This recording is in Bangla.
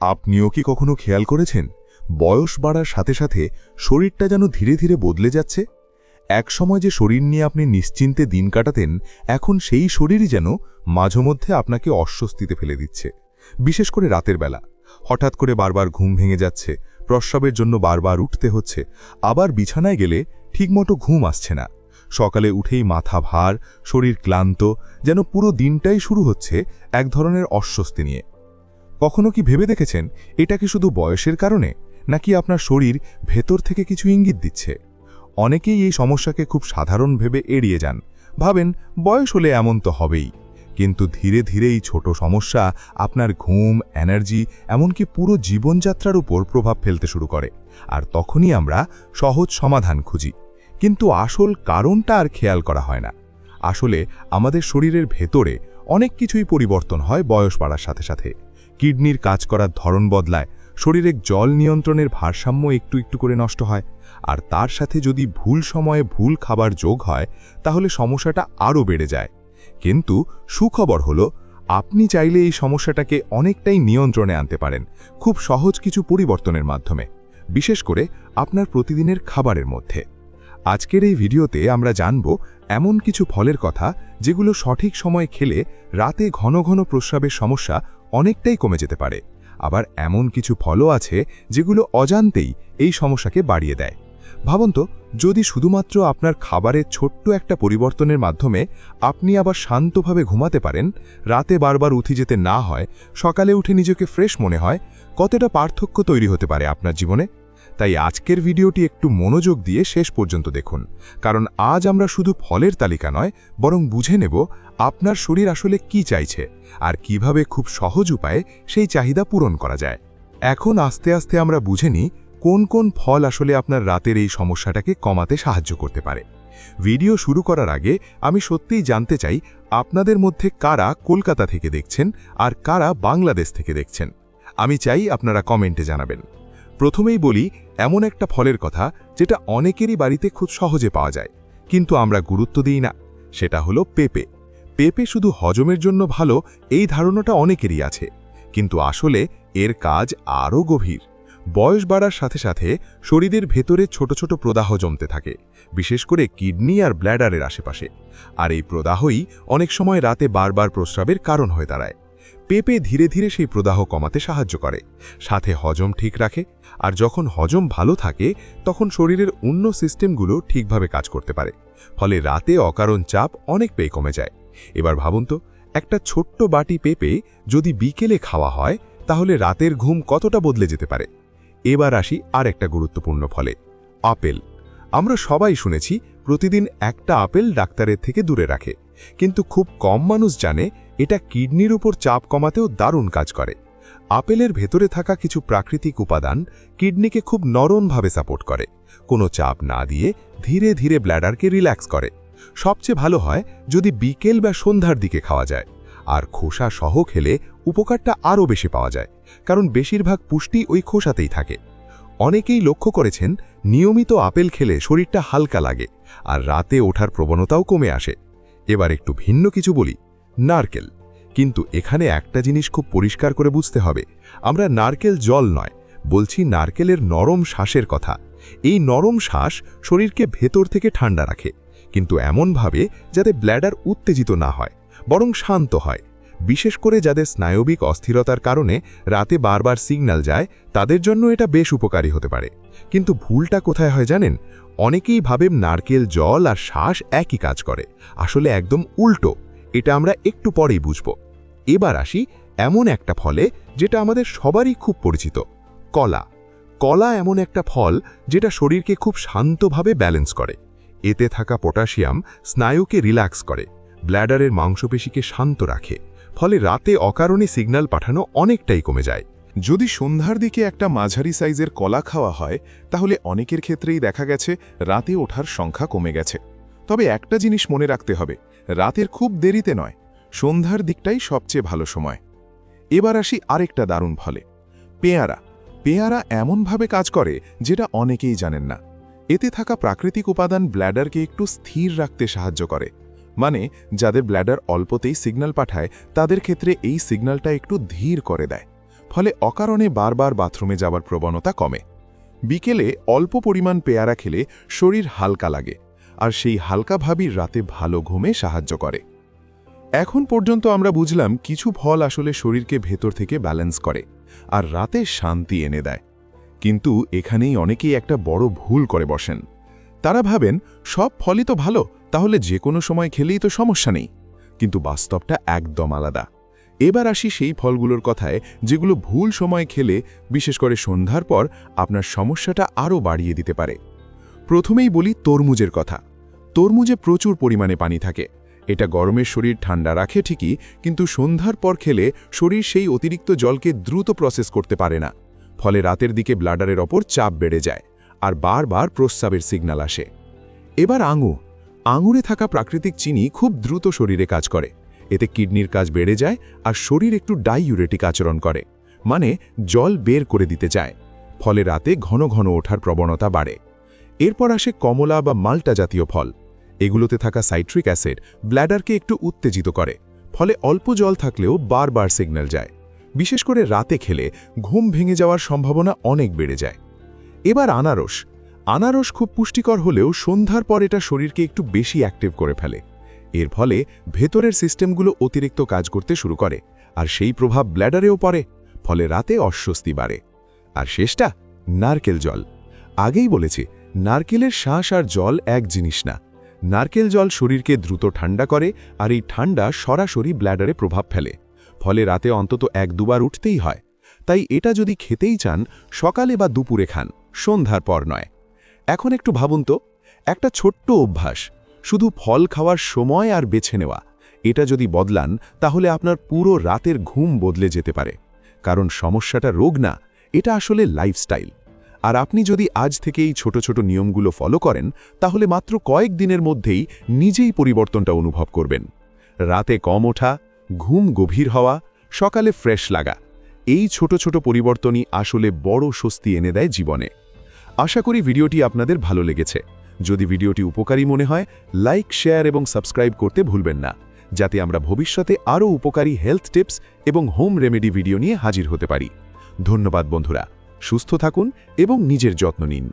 আপনিও কি কখনো খেয়াল করেছেন বয়স বাড়ার সাথে সাথে শরীরটা যেন ধীরে ধীরে বদলে যাচ্ছে? একসময় যে শরীর নিয়ে আপনি নিশ্চিন্তে দিন কাটাতেন, এখন সেই শরীরই যেন মাঝমধ্যে আপনাকে অস্বস্তিতে ফেলে দিচ্ছে। বিশেষ করে রাতের বেলা হঠাৎ করে বারবার ঘুম ভেঙে যাচ্ছে, প্রস্রাবের জন্য বারবার উঠতে হচ্ছে, আবার বিছানায় গেলে ঠিকমতো ঘুম আসছে না। সকালে উঠেই মাথা ভার, শরীর ক্লান্ত, যেন পুরো দিনটাই শুরু হচ্ছে এক ধরনের অস্বস্তি নিয়ে। কখনো কি ভেবে দেখেছেন এটা কি শুধু বয়সের কারণে, নাকি আপনার শরীর ভেতর থেকে কিছু ইঙ্গিত দিচ্ছে? অনেকেই এই সমস্যাকে খুব সাধারণ ভেবে এড়িয়ে যান, ভাবেন বয়স হলে এমন তো হবেই। কিন্তু ধীরে ধীরে এই ছোট সমস্যা আপনার ঘুম, এনার্জি, এমনকি পুরো জীবনযাত্রার উপর প্রভাব ফেলতে শুরু করে। আর তখনই আমরা সহজ সমাধান খুঁজি, কিন্তু আসল কারণটা আর খেয়াল করা হয় না। আসলে আমাদের শরীরের ভেতরে অনেক কিছুই পরিবর্তন হয় বয়স বাড়ার সাথে সাথে। কিডনির কাজ করার ধরন বদলায়, শরীরে জল নিয়ন্ত্রণের ভারসাম্য একটু একটু করে নষ্ট হয়, আর তার সাথে যদি ভুল সময়ে ভুল খাবার যোগ হয় তাহলে সমস্যাটা আরও বেড়ে যায়। কিন্তু সুখবর হলো, আপনি চাইলে এই সমস্যাটাকে অনেকটাই নিয়ন্ত্রণে আনতে পারেন খুব সহজ কিছু পরিবর্তনের মাধ্যমে, বিশেষ করে আপনার প্রতিদিনের খাবারের মধ্যে। আজকের এই ভিডিওতে আমরা জানব এমন কিছু ফলের কথা যেগুলো সঠিক সময়ে খেলে রাতে ঘন ঘন প্রস্রাবের সমস্যা অনেকটাই কমে যেতে পারে। আবার এমন কিছু ফলও আছে যেগুলো অজান্তেই এই সমস্যাকে বাড়িয়ে দেয়। ভাবুন তো, যদি শুধুমাত্র আপনার খাবারের ছোট্ট একটা পরিবর্তনের মাধ্যমে আপনি আবার শান্তভাবে ঘুমাতে পারেন, রাতে বারবার উঠে যেতে না হয়, সকালে উঠে নিজেকে ফ্রেশ মনে হয়, কতটা পার্থক্য তৈরি হতে পারে আপনার জীবনে। তাই আজকের ভিডিওটি একটু মনোযোগ দিয়ে শেষ পর্যন্ত দেখুন, কারণ আজ আমরা শুধু ফলের তালিকা নয়, বরং বুঝে নেব আপনার শরীর আসলে কি চাইছে আর কিভাবে খুব সহজ উপায়ে সেই চাহিদা পূরণ করা যায়। এখন আস্তে আস্তে আমরা বুঝে নিই কোন কোন ফল আসলে আপনার রাতের এই সমস্যাটাকে কমাতে সাহায্য করতে পারে। ভিডিও শুরু করার আগে আমি সত্যিই জানতে চাই, আপনাদের মধ্যে কারা কলকাতা থেকে দেখছেন আর কারা বাংলাদেশ থেকে দেখছেন। আমি চাই আপনারা কমেন্টে জানাবেন। প্রথমেই বলি এমন একটা ফলের কথা যেটা অনেকেরই বাড়িতে খুব সহজে পাওয়া যায়, কিন্তু আমরা গুরুত্ব দিই না। সেটা হলো পেঁপে। পেঁপে শুধু হজমের জন্য ভালো এই ধারণাটা অনেকেরই আছে, কিন্তু আসলে এর কাজ আরও গভীর। বয়স বাড়ার সাথে সাথে শরীরের ভেতরে ছোট ছোট প্রদাহ জমতে থাকে, বিশেষ করে কিডনি আর ব্ল্যাডারের আশেপাশে। আর এই প্রদাহই অনেক সময় রাতে বারবার প্রস্রাবের কারণ হয়ে দাঁড়ায়। পেঁপে ধীরে ধীরে সেই প্রদাহ কমাতে সাহায্য করে, সাথে হজম ঠিক রাখে। আর যখন হজম ভালো থাকে তখন শরীরের অন্য সিস্টেমগুলো ঠিকভাবে কাজ করতে পারে, ফলে রাতে অকারণ চাপ অনেকটাই কমে যায়। এবার ভাবুন তো, একটা ছোট্ট বাটি পেঁপে যদি বিকেলে খাওয়া হয় তাহলে রাতের ঘুম কতটা বদলে যেতে পারে। এবার আসি আর একটা গুরুত্বপূর্ণ ফলে, আপেল। আমরা সবাই শুনেছি প্রতিদিন একটা আপেল ডাক্তারের থেকে দূরে রাখে, কিন্তু খুব কম মানুষ জানে এটা কিডনির উপর চাপ কমাতেও দারুণ কাজ করে। আপেলের ভেতরে থাকা কিছু প্রাকৃতিক উপাদান কিডনিকে খুব নরমভাবে সাপোর্ট করে, কোনো চাপ না দিয়ে ধীরে ধীরে ব্ল্যাডারকে রিল্যাক্স করে। সবচেয়ে ভালো হয় যদি বিকেল বা সন্ধ্যার দিকে খাওয়া যায়, আর খোসা সহ খেলে উপকারটা আরও বেশি পাওয়া যায়, কারণ বেশিরভাগ পুষ্টি ওই খোসাতেই থাকে। অনেকেই লক্ষ্য করেছেন নিয়মিত আপেল খেলে শরীরটা হালকা লাগে আর রাতে ওঠার প্রবণতাও কমে আসে। এবার একটু ভিন্ন কিছু বলি, নারকেল। কিন্তু এখানে একটা জিনিস খুব পরিষ্কার করে বুঝতে হবে, আমরা নারকেল জল নয়, বলছি নারকেলের নরম শ্বাসের কথা। এই নরম শ্বাস শরীরকে ভেতর থেকে ঠান্ডা রাখে, কিন্তু এমনভাবে যাতে ব্ল্যাডার উত্তেজিত না হয়, বরং শান্ত হয়। বিশেষ করে যাদের স্নায়বিক অস্থিরতার কারণে রাতে বারবার সিগন্যাল যায়, তাদের জন্য এটা বেশ উপকারী হতে পারে। কিন্তু ভুলটা কোথায় হয় জানেন? অনেকেই ভাবেন নারকেল জল আর শ্বাস একই কাজ করে, আসলে একদম উল্টো। এটা আমরা একটু পরেই বুঝব। এবার আসি এমন একটা ফলে যেটা আমাদের সবারই খুব পরিচিত, কলা। কলা এমন একটা ফল যেটা শরীরকে খুব শান্তভাবে ব্যালেন্স করে। এতে থাকা পটাশিয়াম স্নায়ুকে রিল্যাক্স করে, ব্ল্যাডারের মাংসপেশিকে শান্ত রাখে, ফলে রাতে অকারণে সিগন্যাল পাঠানো অনেকটাই কমে যায়। যদি সন্ধ্যার দিকে একটা মাঝারি সাইজের কলা খাওয়া হয় তাহলে অনেকের ক্ষেত্রেই দেখা গেছে রাতে ওঠার সংখ্যা কমে গেছে। তবে একটা জিনিস মনে রাখতে হবে, রাতের খুব দেরিতে নয়, সন্ধ্যার দিকটাই সবচেয়ে ভালো সময়। এবার আসি আরেকটা দারুণ ফলে, পেয়ারা। পেয়ারা এমনভাবে কাজ করে যেটা অনেকেই জানেন না। এতে থাকা প্রাকৃতিক উপাদান ব্ল্যাডারকে একটু স্থির রাখতে সাহায্য করে। মানে যাদের ব্ল্যাডার অল্পতেই সিগন্যাল পাঠায় তাদের ক্ষেত্রে এই সিগন্যালটা একটু ধীর করে দেয়, ফলে অকারণে বারবার বাথরুমে যাওয়ার প্রবণতা কমে। বিকেলে অল্প পরিমাণ পেয়ারা খেলে শরীর হালকা লাগে, আর সেই হালকা ভাবই রাতে ভালো ঘুমে সাহায্য করে। এখন পর্যন্ত আমরা বুঝলাম কিছু ফল আসলে শরীরকে ভেতর থেকে ব্যালেন্স করে আর রাতে শান্তি এনে দেয়। কিন্তু এখানেই অনেকেই একটা বড় ভুল করে বসেন। তারা ভাবেন সব ফলই তো ভালো, তাহলে যে কোনো সময় খেলেই তো সমস্যা নেই। কিন্তু বাস্তবটা একদম আলাদা। এবার আসি সেই ফলগুলোর কথায় যেগুলো ভুল সময় খেলে, বিশেষ করে সন্ধ্যার পর, আপনার সমস্যাটা আরও বাড়িয়ে দিতে পারে। প্রথমেই বলি তরমুজের কথা। তরমুজে প্রচুর পরিমাণে পানি থাকে। এটা গরমের শরীর ঠান্ডা রাখে ঠিকই, কিন্তু সন্ধ্যার পর খেলে শরীর সেই অতিরিক্ত জলকে দ্রুত প্রসেস করতে পারে না। ফলে রাতের দিকে ব্লাডারের ওপর চাপ বেড়ে যায় আর বারবার প্রস্রাবের সিগন্যাল আসে। এবার আঙুরে থাকা প্রাকৃতিক চিনি খুব দ্রুত শরীরে কাজ করে। এতে কিডনির কাজ বেড়ে যায় আর শরীর একটু ডাইউরেটিক আচরণ করে, মানে জল বের করে দিতে চায়। ফলে রাতে ঘন ঘন ওঠার প্রবণতা বাড়ে। এরপর আসে কমলা বা মাল্টা জাতীয় ফল। এগুলোতে থাকা সাইট্রিক অ্যাসিড ব্ল্যাডারকে একটু উত্তেজিত করে, ফলে অল্প জল থাকলেও বারবার সিগন্যাল যায়। বিশেষ করে রাতে খেলে ঘুম ভেঙে যাওয়ার সম্ভাবনা অনেক বেড়ে যায়। এবার আনারস খুব পুষ্টিকর হলেও সন্ধ্যার পর এটা শরীরকে একটু বেশি অ্যাক্টিভ করে ফেলে। এর ফলে ভেতরের সিস্টেমগুলো অতিরিক্ত কাজ করতে শুরু করে, আর সেই প্রভাব ব্ল্যাডারেও পড়ে। ফলে রাতে অস্বস্তি বাড়ে। আর শেষটা নারকেল জল। আগেই বলেছি, নারকেলের শ্বাস আর জল এক জিনিস না। নারকেল জল শরীরকে দ্রুত ঠান্ডা করে, আর এই ঠান্ডা সরাসরি ব্ল্যাডারে প্রভাব ফেলে। ফলে রাতে অন্তত 1-2 বার উঠতেই হয়। তাই এটা যদি খেতেই চান, সকালে বা দুপুরে খান, সন্ধ্যার পর নয়। এখন একটু ভাবুন তো, একটা ছোট্ট অভ্যাস, শুধু ফল খাওয়ার সময় আর বেছে নেওয়া, এটা যদি বদলান, তাহলে আপনার পুরো রাতের ঘুম বদলে যেতে পারে। কারণ সমস্যাটা রোগ না, এটা আসলে লাইফস্টাইল। আর আপনি যদি আজ থেকে এই ছোট ছোট নিয়মগুলো ফলো করেন, তাহলে মাত্র কয়েক দিনের মধ্যেই নিজেই পরিবর্তনটা অনুভব করবেন। রাতে কম ওঠা, ঘুম গভীর হওয়া, সকালে ফ্রেশ লাগা, এই ছোট ছোট পরিবর্তনই আসলে বড় স্বস্তি এনে দেয় জীবনে। আশা করি ভিডিওটি আপনাদের ভালো লেগেছে। যদি ভিডিওটি উপকারী মনে হয়, লাইক, শেয়ার এবং সাবস্ক্রাইব করতে ভুলবেন না, যাতে আমরা ভবিষ্যতে আরও উপকারী হেলথ টিপস এবং হোম রেমেডি ভিডিও নিয়ে হাজির হতে পারি। ধন্যবাদ বন্ধুরা, সুস্থ থাকুন এবং নিজের যত্ন নিন।